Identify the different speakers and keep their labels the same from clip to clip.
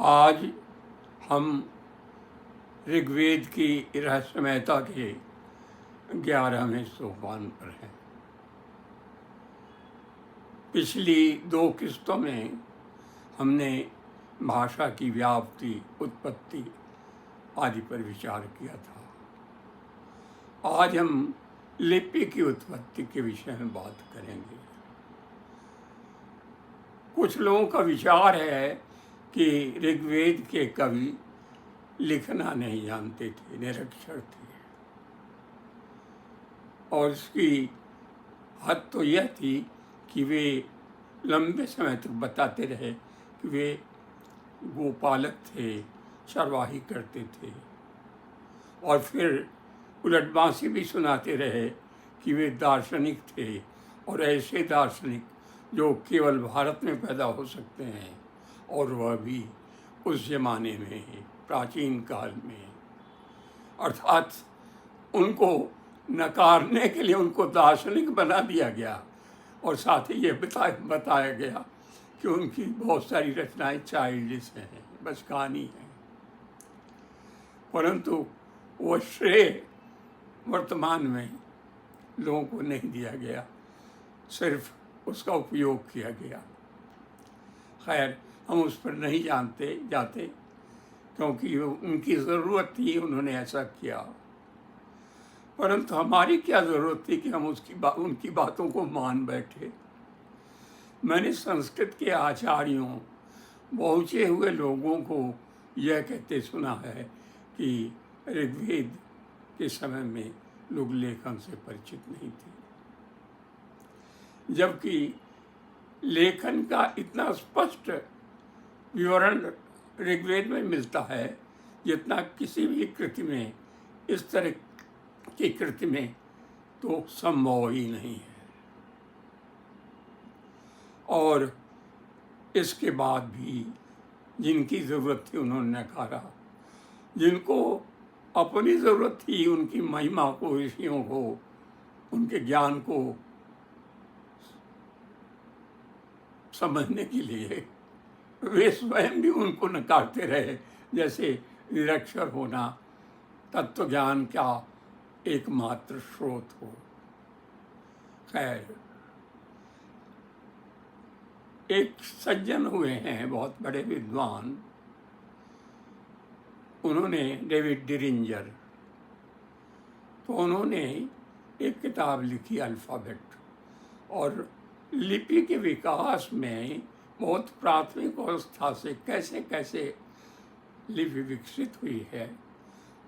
Speaker 1: आज हम ऋग्वेद की रहस्यमयता के 11वें सोपान पर हैं। पिछली 2 किस्तों में हमने भाषा की व्याप्ति, उत्पत्ति आदि पर विचार किया था। आज हम लिपि की उत्पत्ति के विषय में बात करेंगे। कुछ लोगों का विचार है कि ऋग्वेद के कवि लिखना नहीं जानते थे, निरक्षर थे, और इसकी हद तो यह थी कि वे लंबे समय तक बताते रहे कि वे गोपालक थे, चरवाही करते थे, और फिर उलटबांसी भी सुनाते रहे कि वे दार्शनिक थे, और ऐसे दार्शनिक जो केवल भारत में पैदा हो सकते हैं, और वह भी उस जमाने में, प्राचीन काल में। अर्थात उनको नकारने के लिए उनको दार्शनिक बना दिया गया, और साथ ही ये बताया गया कि उनकी बहुत सारी रचनाएं चाइल्डिश हैं, बस कहानी है। परंतु वो श्रेय वर्तमान में लोगों को नहीं दिया गया, सिर्फ उसका उपयोग किया गया। खैर, हम उस पर नहीं जाते क्योंकि उनकी ज़रूरत थी, उन्होंने ऐसा किया। परंतु हमारी क्या ज़रूरत थी कि हम उनकी बातों को मान बैठे। मैंने संस्कृत के आचार्यों, पहुँचे हुए लोगों को यह कहते सुना है कि ऋग्वेद के समय में लोग लेखन से परिचित नहीं थे, जबकि लेखन का इतना स्पष्ट विवरण ऋग्वेद में मिलता है जितना किसी भी कृति में, इस तरह की कृति में तो संभव ही नहीं है। और इसके बाद भी जिनकी ज़रूरत थी उन्होंने नकारा, जिनको अपनी ज़रूरत थी उनकी महिमा को, ऋषियों को, उनके ज्ञान को समझने के लिए, वे स्वयं भी उनको नकारते रहे, जैसे निरक्षर होना तत्व ज्ञान का एकमात्र स्रोत हो। खैर, एक सज्जन हुए हैं, बहुत बड़े विद्वान, उन्होंने डेविड डिरिंजर, तो उन्होंने एक किताब लिखी अल्फ़ाबेट, और लिपि के विकास में बहुत प्राथमिक अवस्था से कैसे कैसे लिपि विकसित हुई है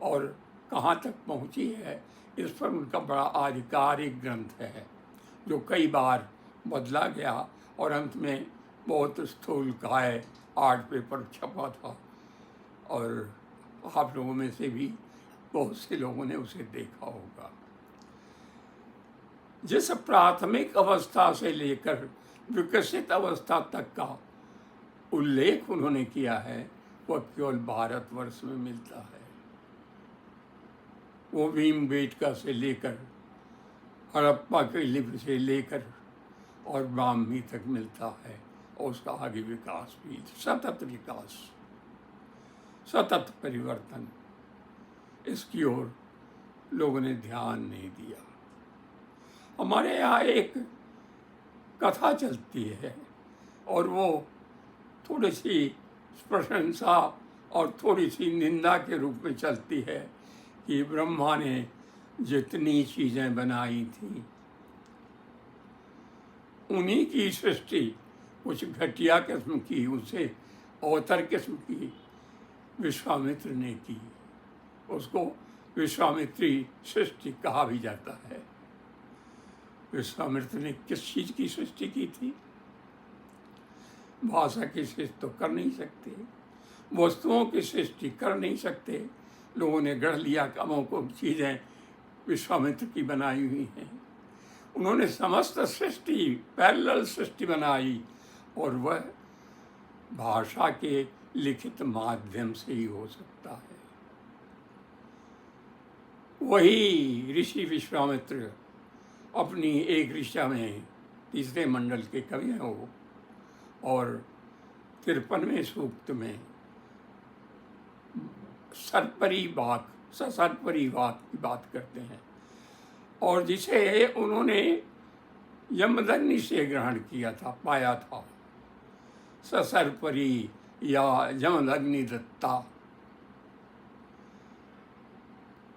Speaker 1: और कहाँ तक पहुँची है, इस पर उनका बड़ा आधिकारिक ग्रंथ है, जो कई बार बदला गया और अंत में बहुत स्थूलकाय आर्ट पेपर छपा था, और आप लोगों में से भी बहुत से लोगों ने उसे देखा होगा। जिस प्राथमिक अवस्था से लेकर विकसित अवस्था तक का उल्लेख उन्होंने किया है, वह केवल भारतवर्ष में मिलता है। वो भीमबेटका से लेकर, हड़प्पा की लिपि से लेकर और ब्राह्मी तक मिलता है, और उसका आगे विकास भी, सतत विकास, सतत परिवर्तन, इसकी ओर लोगों ने ध्यान नहीं दिया। हमारे यहाँ एक कथा चलती है, और वो थोड़ी सी प्रशंसा और थोड़ी सी निंदा के रूप में चलती है कि ब्रह्मा ने जितनी चीज़ें बनाई थी, उन्हीं की सृष्टि कुछ घटिया किस्म की, उसे अवतर किस्म की विश्वामित्र ने की। उसको विश्वामित्री सृष्टि कहा भी जाता है। विश्वामित्र ने किस चीज़ की सृष्टि की थी? भाषा की सृष्टि तो कर नहीं सकते, वस्तुओं की सृष्टि कर नहीं सकते। लोगों ने गढ़ लिया कि अमुक चीज़ें विश्वामित्र की बनाई हुई हैं। उन्होंने समस्त सृष्टि, पैरेलल सृष्टि बनाई, और वह भाषा के लिखित माध्यम से ही हो सकता है। वही ऋषि विश्वामित्र अपनी एक ऋचा में 3रे मंडल के कवि हैं वो, और 53वें सूक्त में सरपरी वाक, ससरपरी वाक की बात करते हैं, और जिसे उन्होंने यमदग्नि से ग्रहण किया था, पाया था। ससरपरी या यमदग्नि दत्ता,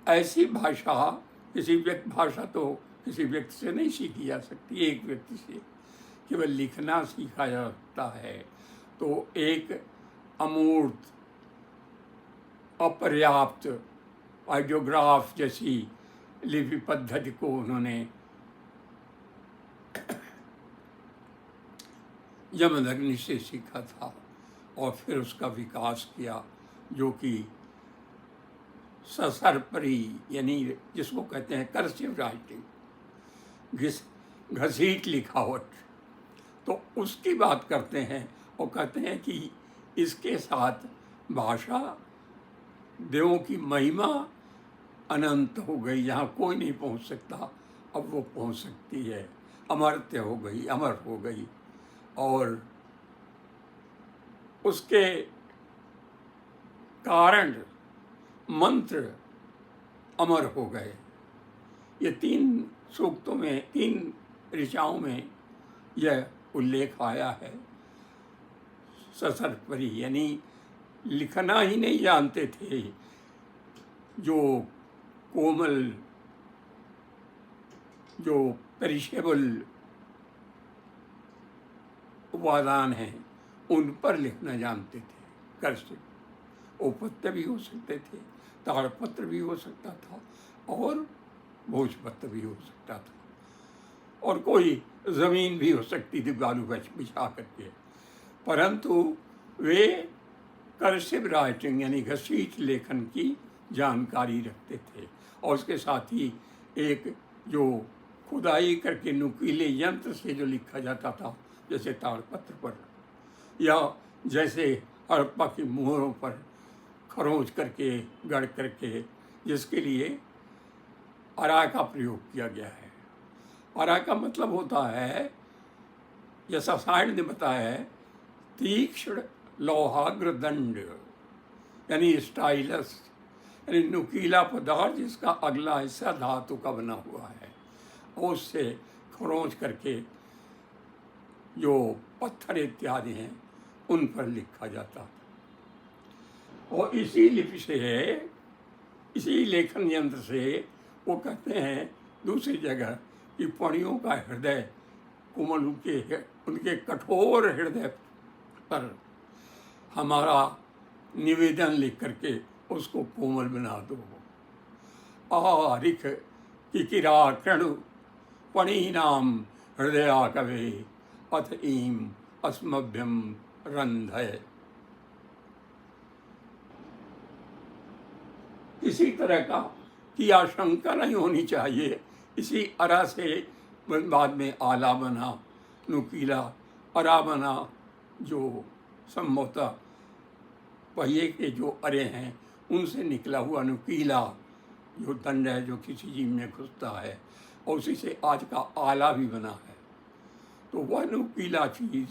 Speaker 1: ऐसी भाषा भाषा तो किसी व्यक्ति से नहीं सीखी जा सकती। एक व्यक्ति से केवल लिखना सीखा जा सकता है। तो एक अमूर्त, अपर्याप्त आइडियोग्राफ जैसी लिपि पद्धति को उन्होंने यमदग्नि से सीखा था और फिर उसका विकास किया, जो कि ससरपरी यानी जिसको कहते हैं कर्सिव राइटिंग, घसीट लिखावट, तो उसकी बात करते हैं और कहते हैं कि इसके साथ भाषा देवों की महिमा अनंत हो गई, जहाँ कोई नहीं पहुँच सकता अब वो पहुँच सकती है, अमर्त्य हो गई, अमर हो गई, और उसके कारण मंत्र अमर हो गए। ये 3 सूक्तों में, 3 ऋचाओं में यह उल्लेख आया है। ससरपरी यानी लिखना ही नहीं जानते थे, जो कोमल, जो पेरिशेबल उपादान हैं उन पर लिखना जानते थे। कर्सिव उपपत्र भी हो सकते थे, ताड़पत्र भी हो सकता था और भोजपत्र भी हो सकता था, और कोई ज़मीन भी हो सकती थी बालू बिछा करके, परंतु वे कर्सिव राइटिंग यानी घसीट लेखन की जानकारी रखते थे। और उसके साथ ही एक जो खुदाई करके नुकीले यंत्र से जो लिखा जाता था, जैसे ताड़पत्र पर या जैसे हड़प्पा की मोहरों पर खरोंच करके, गढ़ करके, जिसके लिए अरा का प्रयोग किया गया है। अरा का मतलब होता है, जैसा साइड ने बताया है, तीक्ष्ण लौहाग्र दंड यानी स्टाइलस, यानी नुकीला पदार्थ जिसका अगला हिस्सा धातु का बना हुआ है, और उससे खरोंच करके जो पत्थर इत्यादि हैं उन पर लिखा जाता था। और इसी लिपि से, इसी लेखन यंत्र से वो कहते हैं दूसरी जगह कि पणियों का हृदय कोमल, उनके कठोर हृदय पर हमारा निवेदन लिख करके उसको कोमल बना दो। आरिख किकिरा कृणु पणीनाम हृदया कवे अथ ईम अस्मभ्यम रंधय। इसी तरह का की आशंका नहीं होनी चाहिए। इसी अरा से बाद में आला बना, नुकीला अरा बना, जो संभवतः पहिए के जो अरे हैं उनसे निकला हुआ नुकीला जो दंड है, जो किसी चीज में घुसता है, और उसी से आज का आला भी बना है। तो वह नुकीला चीज़,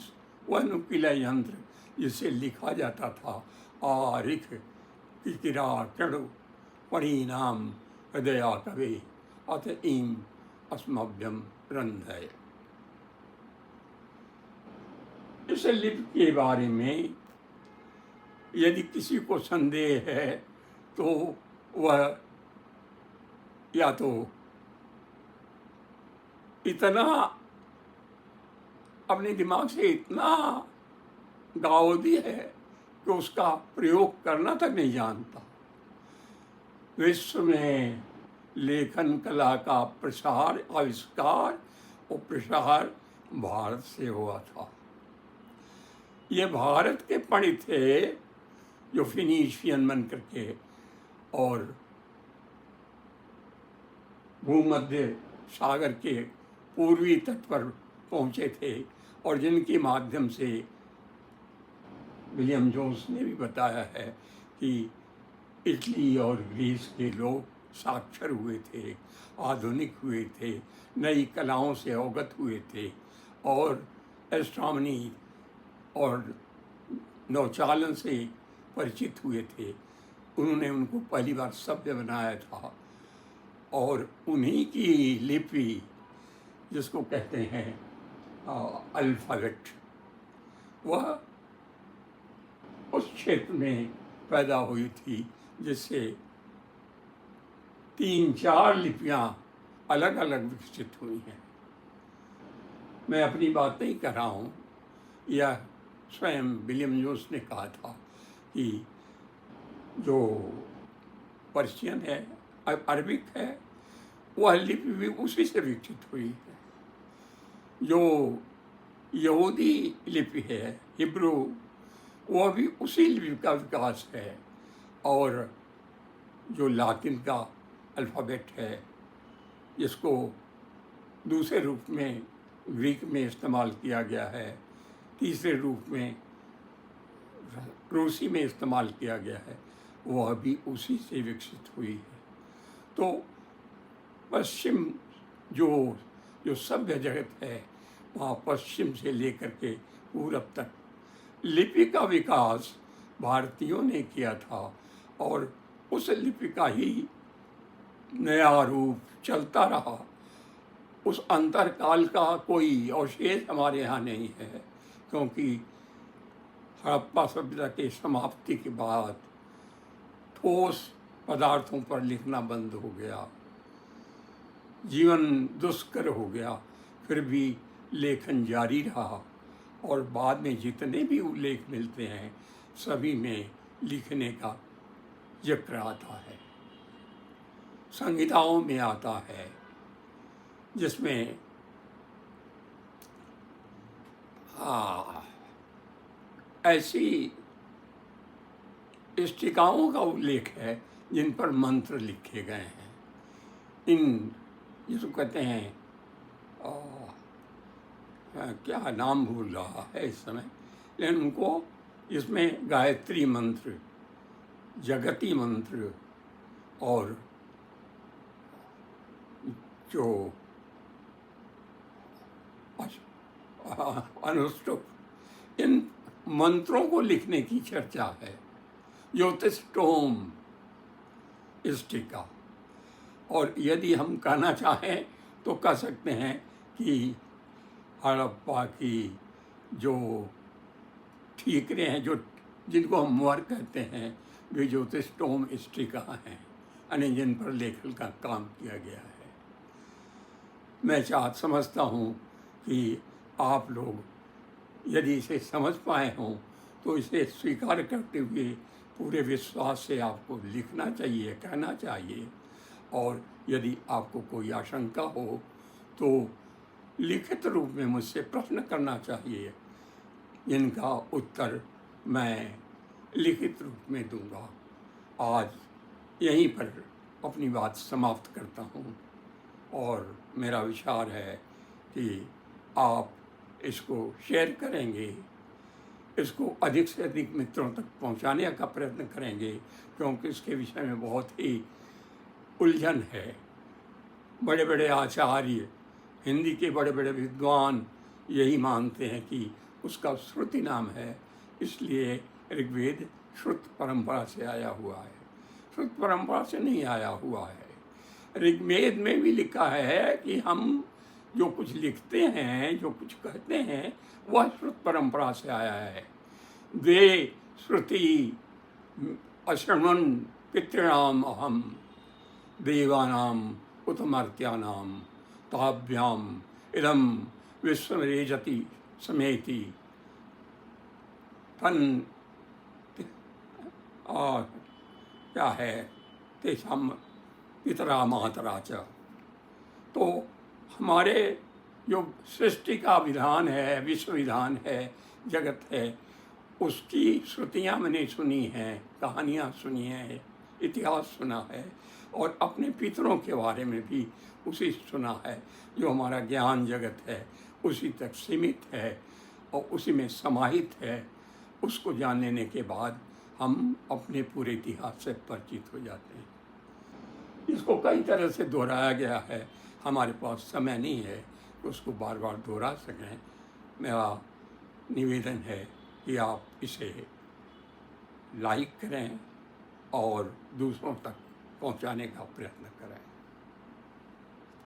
Speaker 1: वह नुकीला यंत्र जिससे लिखा जाता था, आरिख किकिरा कृणु पणीनाम हृदया कवे अथ ईम अस्मभ्यम रंधय। इस लिपि के बारे में यदि किसी को संदेह है तो वह या तो इतना अपने दिमाग से इतना गावदी है कि उसका प्रयोग करना तक नहीं जानता। विश्व में लेखन कला का प्रसार, आविष्कार और प्रसार भारत से हुआ था। ये भारत के पंडित थे जो फिनीशियन बन करके और भूमध्य सागर के पूर्वी तट पर पहुँचे थे, और जिनके माध्यम से विलियम जोन्स ने भी बताया है कि इटली और ग्रीस के लोग साक्षर हुए थे, आधुनिक हुए थे, नई कलाओं से अवगत हुए थे, और एस्ट्रोनॉमी और नौचालन से परिचित हुए थे, उन्होंने उनको पहली बार सभ्य बनाया था। और उन्हीं की लिपि, जिसको कहते हैं अल्फ़ाबेट, वह उस क्षेत्र में पैदा हुई थी, जिससे 3-4 लिपियां अलग अलग विकसित हुई हैं। मैं अपनी बात नहीं कर रहा हूँ, यह स्वयं विलियम जोन्स ने कहा था कि जो पर्शियन है, अरबिक है, वह लिपि भी उसी से विकसित हुई है। जो यहूदी लिपि है, हिब्रू, वह भी उसी लिपि का विकास है। और जो लातिन का अल्फ़ाबेट है, जिसको दूसरे रूप में ग्रीक में इस्तेमाल किया गया है, तीसरे रूप में रूसी में इस्तेमाल किया गया है, वह भी उसी से विकसित हुई है। तो पश्चिम जो सभ्य जगत है, वहाँ पश्चिम से लेकर के पूरब तक लिपि का विकास भारतीयों ने किया था। और उस लिपि का ही नया रूप चलता रहा। उस अंतरकाल का कोई अवशेष हमारे यहाँ नहीं है, क्योंकि हड़प्पा सभ्यता के समाप्ति के बाद ठोस पदार्थों पर लिखना बंद हो गया, जीवन दुष्कर हो गया। फिर भी लेखन जारी रहा, और बाद में जितने भी उल्लेख मिलते हैं, सभी में लिखने का जिक्र आता है, संहिताओं में आता है, जिसमें ऐसी इष्टिकाओं का उल्लेख है जिन पर मंत्र लिखे गए हैं। इन जिसको कहते हैं क्या नाम भूल रहा है इस समय, लेकिन उनको इसमें गायत्री मंत्र, जगती मंत्र और जो अनुष्टुप, इन मंत्रों को लिखने की चर्चा है। ज्योतिषोम इष्टिका। और यदि हम कहना चाहें तो कह सकते हैं कि हड़प्पा की जो ठीकरे हैं, जो जिनको हम मुहर कहते हैं, वे ज्योतिषोम इष्टिका हैं, यानी जिन पर लेखन का काम किया गया है। मैं समझता हूँ कि आप लोग यदि इसे समझ पाए हों तो इसे स्वीकार करते हुए पूरे विश्वास से आपको लिखना चाहिए, कहना चाहिए। और यदि आपको कोई आशंका हो तो लिखित रूप में मुझसे प्रश्न करना चाहिए, जिनका उत्तर मैं लिखित रूप में दूंगा। आज यहीं पर अपनी बात समाप्त करता हूँ, और मेरा विचार है कि आप इसको शेयर करेंगे, इसको अधिक से अधिक मित्रों तक पहुंचाने का प्रयत्न करेंगे, क्योंकि इसके विषय में बहुत ही उलझन है। बड़े बड़े आचार्य, हिंदी के बड़े बड़े विद्वान यही मानते हैं कि उसका श्रुति नाम है, इसलिए ऋग्वेद श्रुत परंपरा से आया हुआ है, श्रुत परंपरा से नहीं आया हुआ है। ऋग्वेद में भी लिखा है कि हम जो कुछ लिखते हैं, जो कुछ कहते हैं, वह श्रुत परंपरा से आया है। द्वे श्रुति अशृण्वन् पितॄणाम् अहम् देवानाम् उत मर्त्यानां ताभ्याम् इदं विश्वरेजति समेति तन् क्या है तेषां पितरा मातरा च। तो हमारे जो सृष्टि का विधान है, विश्व विधान है, जगत है, उसकी श्रुतियाँ मैंने सुनी हैं, कहानियाँ सुनी हैं, इतिहास सुना है, और अपने पितरों के बारे में भी उसी सुना है। जो हमारा ज्ञान जगत है उसी तक सीमित है और उसी में समाहित है। उसको जान लेने के बाद हम अपने पूरे इतिहास से परिचित हो जाते हैं। इसको कई तरह से दोहराया गया है, हमारे पास समय नहीं है कि उसको बार बार दोहरा सकें। मेरा निवेदन है कि आप इसे लाइक करें, और दूसरों तक पहुंचाने का प्रयत्न करें।